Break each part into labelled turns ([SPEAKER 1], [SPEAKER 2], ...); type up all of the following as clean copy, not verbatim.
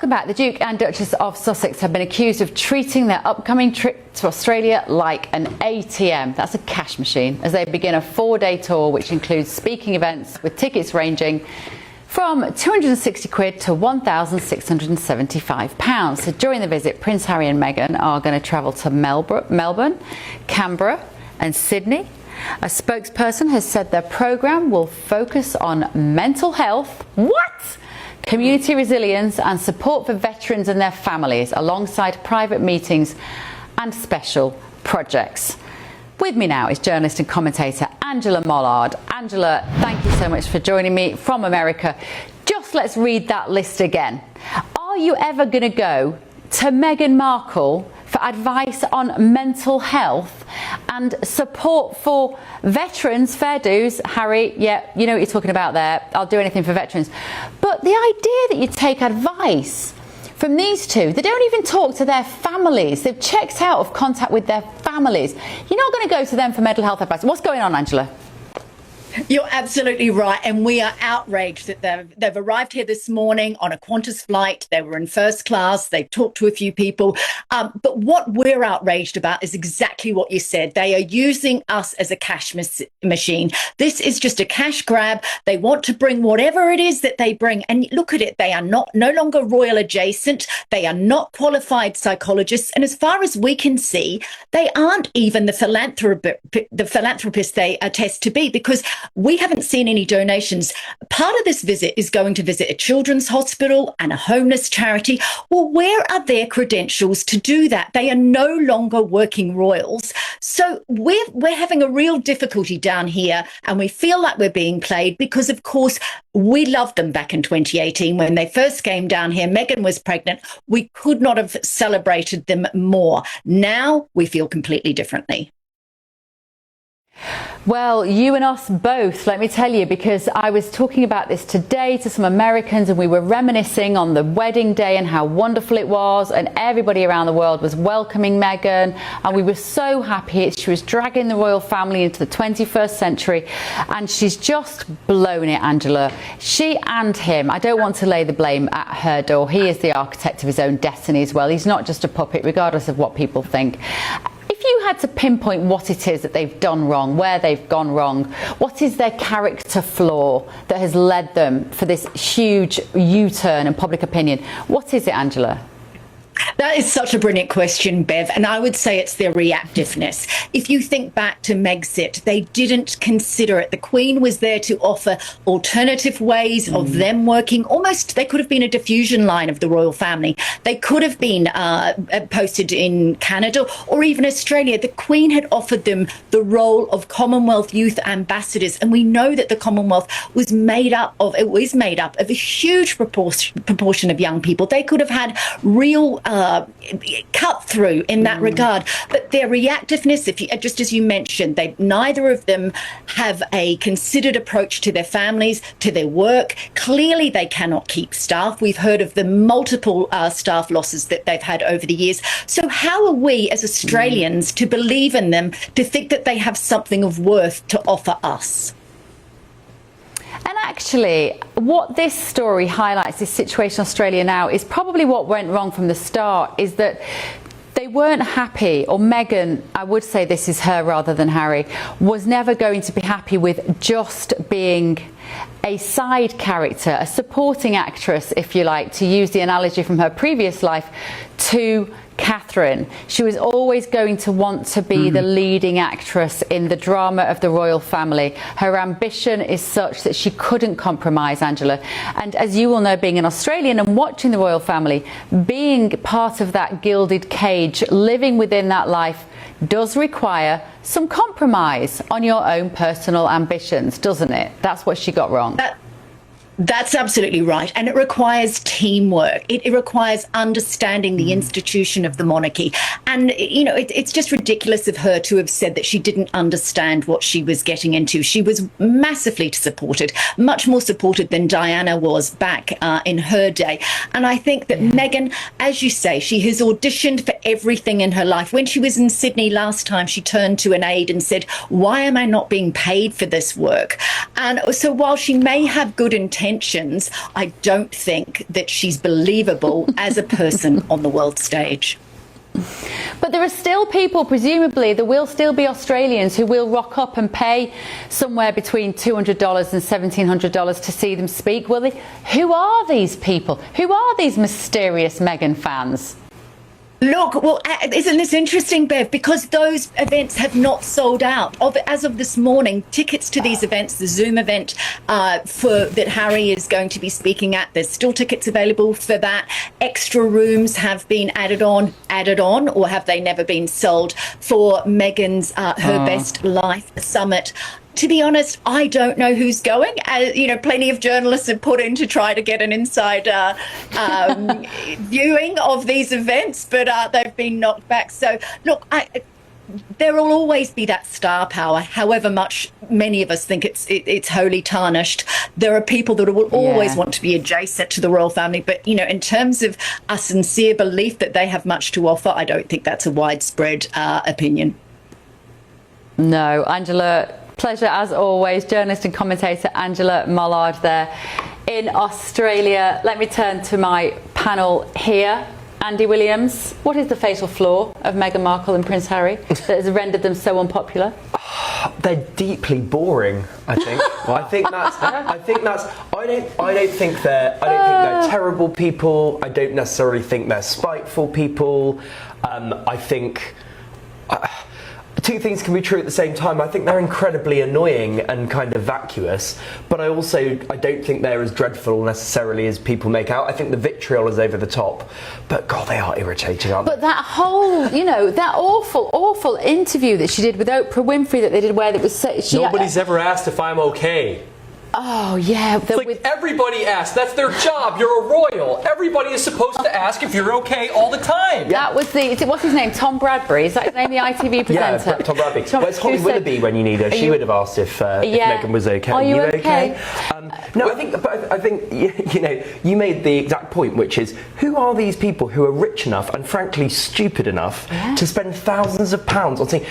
[SPEAKER 1] Welcome back. The Duke and Duchess of Sussex have been accused of treating their upcoming trip to Australia like an ATM. That's a cash machine, as they begin a 4-day tour which includes speaking events with tickets ranging from 260 quid to £1,675. So during the visit, Prince Harry and Meghan are going to travel to Melbourne, Canberra and Sydney. A spokesperson has said their programme will focus on mental health, community resilience and support for veterans and their families, alongside private meetings and special projects. With me now is journalist and commentator Angela Mollard. Angela, thank you so much for joining me from America. Just let's read that list again. Are you ever going to go to Meghan Markle for advice on mental health and support for veterans? Fair dues, Harry. Yeah, you know what you're talking about there. I'll do anything for veterans. But the idea that you take advice from these two, they don't even talk to their families. They've checked out of contact with their families. You're not going to go to them for mental health advice. What's going on, Angela?
[SPEAKER 2] You're absolutely right, and we are outraged that they've arrived here this morning on a Qantas flight. They were in first class. They've talked to a few people. But what we're outraged about is exactly what you said. They are using us as a cash machine. This is just a cash grab. They want to bring whatever it is that they bring. And look at it. They are no longer royal adjacent. They are not qualified psychologists. And as far as we can see, they aren't even the philanthropists they attest to be, because we haven't seen any donations. Part of this visit is going to visit a children's hospital and a homeless charity. Well, where are their credentials to do that? They are no longer working royals. So we're having a real difficulty down here, and we feel like we're being played because, of course, we loved them back in 2018 when they first came down here. Meghan was pregnant. We could not have celebrated them more. Now we feel completely differently.
[SPEAKER 1] Well, you and us both, let me tell you, because I was talking about this today to some Americans, and we were reminiscing on the wedding day and how wonderful it was, and everybody around the world was welcoming Meghan, and we were so happy. She was dragging the royal family into the 21st century, and she's just blown it, Angela. She and him, I don't want to lay the blame at her door. He is the architect of his own destiny as well. He's not just a puppet, regardless of what people think. If you had to pinpoint what it is that they've done wrong, where they've gone wrong, what is their character flaw that has led them for this huge U-turn in public opinion? What is it, Angela?
[SPEAKER 2] That is such a brilliant question, Bev, and I would say it's their reactiveness. If you think back to Megxit, they didn't consider it. The Queen was there to offer alternative ways of them working. Almost, they could have been a diffusion line of the royal family. They could have been posted in Canada or even Australia. The Queen had offered them the role of Commonwealth youth ambassadors, and we know that the Commonwealth was made up of a huge proportion of young people. They could have had real cut through in that regard, but their reactiveness, just as you mentioned, neither of them have a considered approach to their families, to their work. Clearly they cannot keep staff. We've heard of the multiple staff losses that they've had over the years. So how are we as Australians to believe in them, to think that they have something of worth to offer us?
[SPEAKER 1] And actually, what this story highlights, this situation in Australia now, is probably what went wrong from the start, is that they weren't happy, or Meghan, I would say this is her rather than Harry, was never going to be happy with just being a side character, a supporting actress, if you like, to use the analogy from her previous life, to Catherine. She was always going to want to be the leading actress in the drama of the royal family. Her ambition is such that she couldn't compromise, Angela. And as you will know, being an Australian and watching the royal family, being part of that gilded cage, living within that life, does require some compromise on your own personal ambitions, doesn't it? That's what she got wrong.
[SPEAKER 2] That's absolutely right. And it requires teamwork. It requires understanding the institution of the monarchy. And, you know, it's just ridiculous of her to have said that she didn't understand what she was getting into. She was massively supported, much more supported than Diana was back in her day. And I think that Meghan, as you say, she has auditioned for everything in her life. When she was in Sydney last time, she turned to an aide and said, "Why am I not being paid for this work?" And so while she may have good intentions, intentions, I don't think that she's believable as a person on the world stage.
[SPEAKER 1] But there are still people, presumably, there will still be Australians who will rock up and pay somewhere between $200 and $1,700 to see them speak, will they? Who are these people? Who are these mysterious Meghan fans?
[SPEAKER 2] Look, well, isn't this interesting, Bev? Because those events have not sold out. As of this morning, tickets to these events, the Zoom event that Harry is going to be speaking at, there's still tickets available for that. Extra rooms have been added on, or have they never been sold for Meghan's Her Best Life Summit? To be honest, I don't know who's going. Plenty of journalists have put in to try to get an inside viewing of these events, but they've been knocked back. So, look, there will always be that star power, however much many of us think it's wholly tarnished. There are people that will always want to be adjacent to the royal family. But, in terms of a sincere belief that they have much to offer, I don't think that's a widespread opinion.
[SPEAKER 1] No, Angela, pleasure as always. Journalist and commentator Angela Mollard there in Australia. Let me turn to my panel here. Andy Williams, what is the fatal flaw of Meghan Markle and Prince Harry that has rendered them so unpopular?
[SPEAKER 3] They're deeply boring, I think. I don't think they're terrible people. I don't necessarily think they're spiteful people. I think two things can be true at the same time. I think they're incredibly annoying and kind of vacuous, but I don't think they're as dreadful necessarily as people make out. I think the vitriol is over the top, but God, they are irritating, aren't they?
[SPEAKER 1] But that whole, that awful interview that she did with Oprah Winfrey that they did where it was
[SPEAKER 4] nobody's ever asked if I'm okay.
[SPEAKER 1] Oh, yeah.
[SPEAKER 4] Everybody asks. That's their job. You're a royal. Everybody is supposed to ask if you're okay all the time.
[SPEAKER 1] That was what's his name? Tom Bradbury. Is that his name, the ITV presenter?
[SPEAKER 3] Yeah, Tom Bradbury. Where's Holly Willoughby when you need her? She would have asked if Meghan was okay.
[SPEAKER 1] Are you okay?
[SPEAKER 3] No, I think you made the exact point, which is who are these people who are rich enough and frankly stupid enough to spend thousands of pounds on saying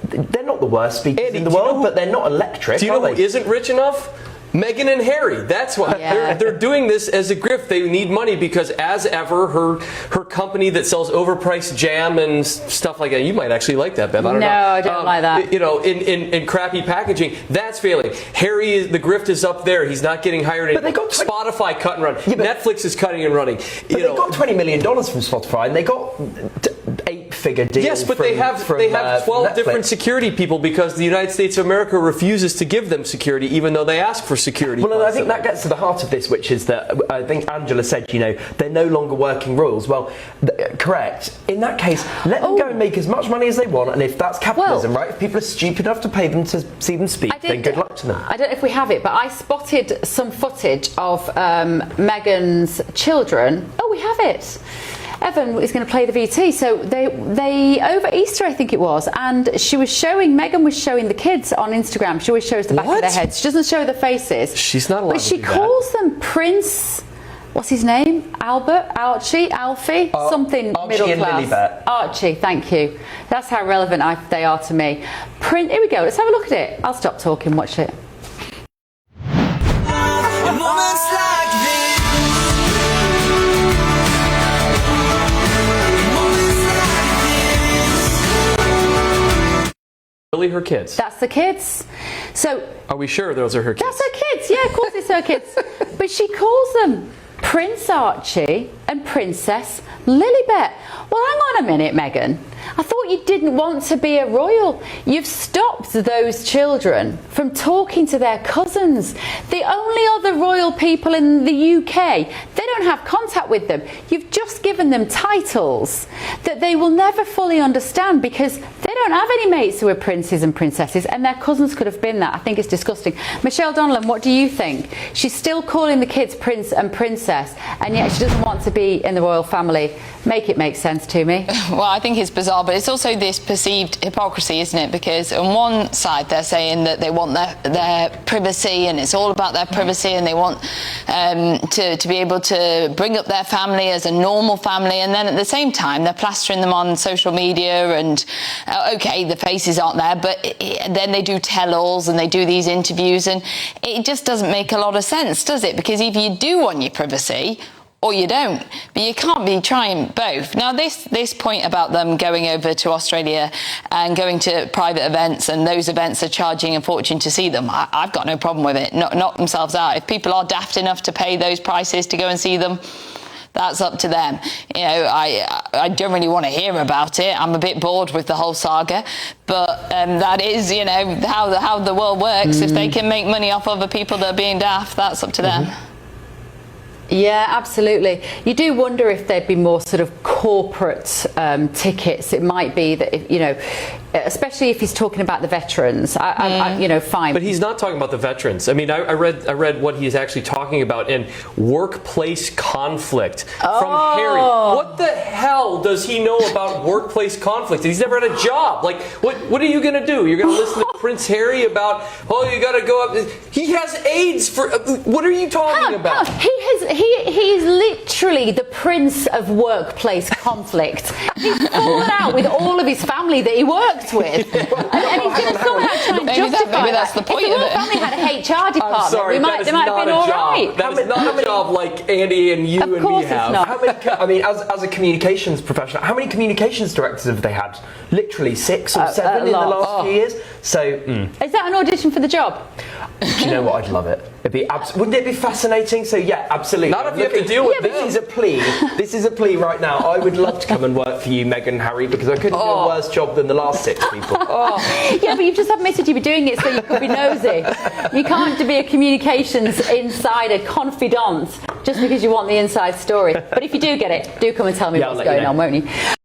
[SPEAKER 3] they're not the worst speakers in the world, but they're not electric.
[SPEAKER 4] Do you know who isn't rich enough? Meghan and Harry. That's why they're doing this as a grift. They need money because, as ever, her company that sells overpriced jam and stuff like that. You might actually like that, Bev. I don't know.
[SPEAKER 1] No, I don't like that.
[SPEAKER 4] In crappy packaging, that's failing. Harry, the grift is up there. He's not getting hired. But they got Spotify cut and run. Netflix is cutting and running.
[SPEAKER 3] But they got $20 million from Spotify, and they got 8-figure deals.
[SPEAKER 4] Yes, but they have 12 different security people because the United States of America refuses to give them security, even though they ask for security.
[SPEAKER 3] Well, I think that gets to the heart of this, which is that I think Angela said, they're no longer working royals. Well, correct. In that case, let them go and make as much money as they want, and if that's capitalism, right? If people are stupid enough to pay them to see them speak, then good luck to them.
[SPEAKER 1] I don't know if we have it, but I spotted some footage of Meghan's children. Oh, we have it. Evan is going to play the VT. So they over Easter, I think it was, and Meghan was showing the kids on Instagram. She always shows the back of their heads. She doesn't show the faces.
[SPEAKER 4] She's not allowed
[SPEAKER 1] but
[SPEAKER 4] to
[SPEAKER 1] she
[SPEAKER 4] do
[SPEAKER 1] calls them Prince. What's his name? Albert, Archie, Alfie, something
[SPEAKER 3] Archie
[SPEAKER 1] middle
[SPEAKER 3] and
[SPEAKER 1] class.
[SPEAKER 3] Lilibet.
[SPEAKER 1] Archie, thank you. That's how relevant they are to me. Here we go. Let's have a look at it. I'll stop talking. Watch it.
[SPEAKER 4] Really, her kids?
[SPEAKER 1] That's the kids. So
[SPEAKER 4] are we sure those are her kids?
[SPEAKER 1] That's her kids. Yeah, of course it's her kids. But she calls them Prince Archie and Princess Lilibet. Well, hang on a minute, Meghan. I thought you didn't want to be a royal. You've stopped those children from talking to their cousins. The only other royal people in the UK, they don't have contact with them. You've just given them titles that they will never fully understand because they don't have any mates who are princes and princesses, and their cousins could have been that. I think it's disgusting. Michelle Donelan, what do you think? She's still calling the kids prince and princess, and yet she doesn't want to be in the royal family? Make it make sense to me.
[SPEAKER 5] Well, I think it's bizarre, but it's also this perceived hypocrisy, isn't it? Because on one side they're saying that they want their privacy, and it's all about their privacy, and they want to be able to bring up their family as a normal family, and then at the same time they're plastering them on social media, and okay, the faces aren't there, but then they do tell-alls and they do these interviews, and it just doesn't make a lot of sense, does it? Because either you do want your privacy or you don't, but you can't be trying both. Now, this point about them going over to Australia and going to private events, and those events are charging a fortune to see them, I've got no problem with it. Knock themselves out. If people are daft enough to pay those prices to go and see them, that's up to them. You know, I don't really want to hear about it. I'm a bit bored with the whole saga, but that is, you know, how the world works. If they can make money off other people that are being daft, that's up to them.
[SPEAKER 1] Yeah, absolutely. You do wonder if there'd be more sort of corporate tickets. It might be that, if, you know, especially if he's talking about the veterans, you know, fine.
[SPEAKER 4] But he's not talking about the veterans. I mean, I read what he's actually talking about in workplace conflict from Harry. What the hell does he know about workplace conflict? He's never had a job. Like, what are you going to do? You're going to listen to Prince Harry about, oh, you got to go up. He has AIDS for. What are you talking about?
[SPEAKER 1] He's literally the prince of workplace conflict. He's fallen out with all of his family that he worked with, and he's going to somehow try and justify
[SPEAKER 5] maybe that's the point
[SPEAKER 1] if the
[SPEAKER 5] of
[SPEAKER 1] royal
[SPEAKER 5] it.
[SPEAKER 1] family had a HR department,
[SPEAKER 4] I'm sorry,
[SPEAKER 1] they might have been all right.
[SPEAKER 4] That is not a job like Andy and you
[SPEAKER 1] Of
[SPEAKER 4] and
[SPEAKER 1] course
[SPEAKER 4] me have.
[SPEAKER 1] it's not.
[SPEAKER 3] How many, I mean, as a communications professional, how many communications directors have they had? Literally 6 or 7 in the
[SPEAKER 1] lot.
[SPEAKER 3] last few years. So,
[SPEAKER 1] Is that an audition for the job?
[SPEAKER 3] do you know what? I'd love it. It'd be wouldn't it be fascinating? So yeah, absolutely.
[SPEAKER 4] Not if you have to deal with
[SPEAKER 3] this. Is a plea. This is a plea right now. I would love to come and work for you, Meghan and Harry, because I couldn't do a worse job than the last 6 people.
[SPEAKER 1] Yeah, but you've just admitted you were doing it so you could be nosy. You can't be a communications insider confidant just because you want the inside story. But if you do get it, do come and tell me
[SPEAKER 3] Yeah, I'll
[SPEAKER 1] what's
[SPEAKER 3] let you
[SPEAKER 1] going
[SPEAKER 3] know.
[SPEAKER 1] on, won't you?